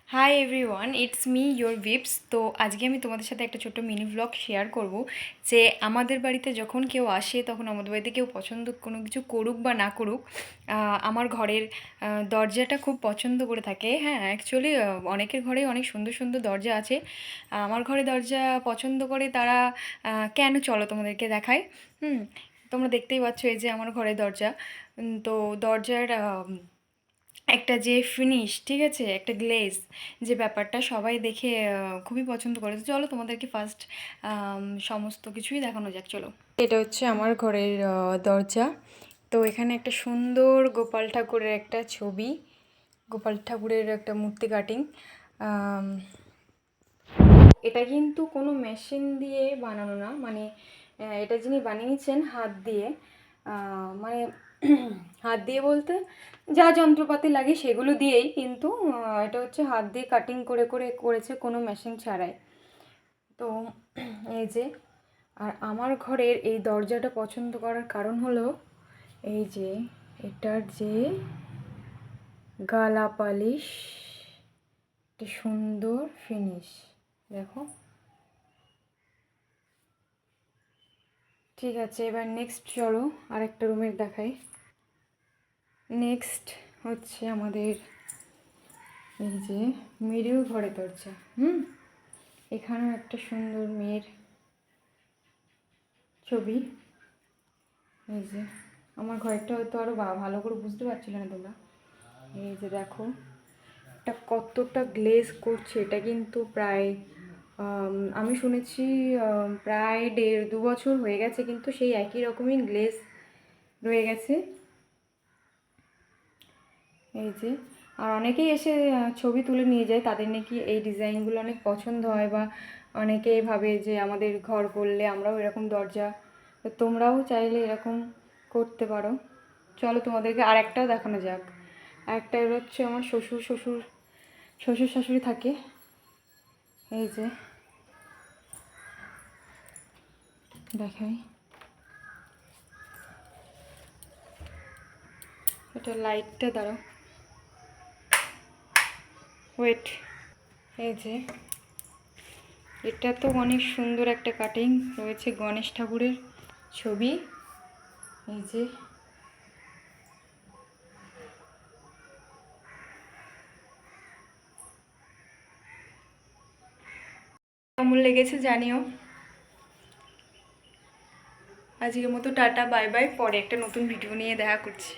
High everyone, it's me your Vips. তো আজকে আমি তোমাদের সাথে একটা ছোট্ট মিনি ব্লগ শেয়ার করব যে আমাদের বাড়িতে যখন কেউ আসে তখন আমাদের বাড়িতে কেউ পছন্দ কোনো কিছু করুক বা না করুক, আমার ঘরের দরজাটা খুব পছন্দ করে থাকে। হ্যাঁ, অ্যাকচুয়ালি অনেকের ঘরে অনেক সুন্দর সুন্দর দরজা আছে। আমার ঘরে দরজা পছন্দ করে তারা কেন, চলো তোমাদেরকে দেখাই। তোমরা দেখতেই পাচ্ছ, এই যে আমার ঘরের দরজা। তো দরজার একটা যে ফিনিশ, ঠিক আছে, একটা গ্লেজ, যে ব্যাপারটা সবাই দেখে খুবই পছন্দ করে। তো চলো তোমাদেরকে ফার্স্ট সমস্ত কিছুই দেখানো যাক, চলো। এটা হচ্ছে আমার ঘরের দরজা। তো এখানে একটা সুন্দর গোপাল ঠাকুরের একটা ছবি, গোপাল ঠাকুরের একটা মূর্তি কাটিং। এটা কিন্তু কোনো মেশিন দিয়ে বানানো না, মানে এটা যিনি বানিয়েছেন হাত দিয়ে, মানে হাত দিয়ে বলতে যা যন্ত্রপাতি লাগে সেগুলো দিয়েই, কিন্তু এটা হচ্ছে হাত দিয়ে কাটিং করে করে করেছে, কোনো মেশিন ছাড়াই। তো এই যে, আর আমার ঘরের এই দরজাটা পছন্দ করার কারণ হলো এই যে এটার যে গালা পালিশ, একটা সুন্দর ফিনিশ, দেখো। ঠিক আছে, এবার নেক্সট চলো আরেকটা রুমের দেখাই। নেক্সট হচ্ছে আমাদের এই যে মিডিল ঘরে দরজা। এখানেও একটা সুন্দর মেয়ের ছবি। এই যে আমার ঘরটা হয়তো আরও ভালো করে বুঝতে পারছিল না তোমরা। এই যে দেখো এটা কতটা গ্লেজ করছে, এটা কিন্তু প্রায় আমি শুনেছি প্রায় 1.5-2 বছর হয়ে গেছে, কিন্তু সেই একই রকমই গ্লেজ রয়ে গেছে। এই যে, আর অনেকেই এসে ছবি তুলে নিয়ে যায়, তাদের নাকি এই ডিজাইনগুলো অনেক পছন্দ হয়, বা অনেকেই ভাবে যে আমাদের ঘর করলে আমরাও এরকম দরজা, তো তোমরাও চাইলে এরকম করতে পারো। চলো তোমাদেরকে আর একটাও দেখানো যাক। আরেকটা হচ্ছে আমার শ্বশুর শাশুড়ি থাকে। এই যে দেখাই, এটা লাইটটা দাঁড়াও, ওয়েট। এই যে এটা তো অনেক সুন্দর একটা কাটিং রয়েছে, গণেশ ঠাকুরের ছবি। এই যে কেমন লেগেছে জানিও। আজকের মতো টাটা, বাই বাই, পরে একটা নতুন ভিডিও নিয়ে দেখা করছি।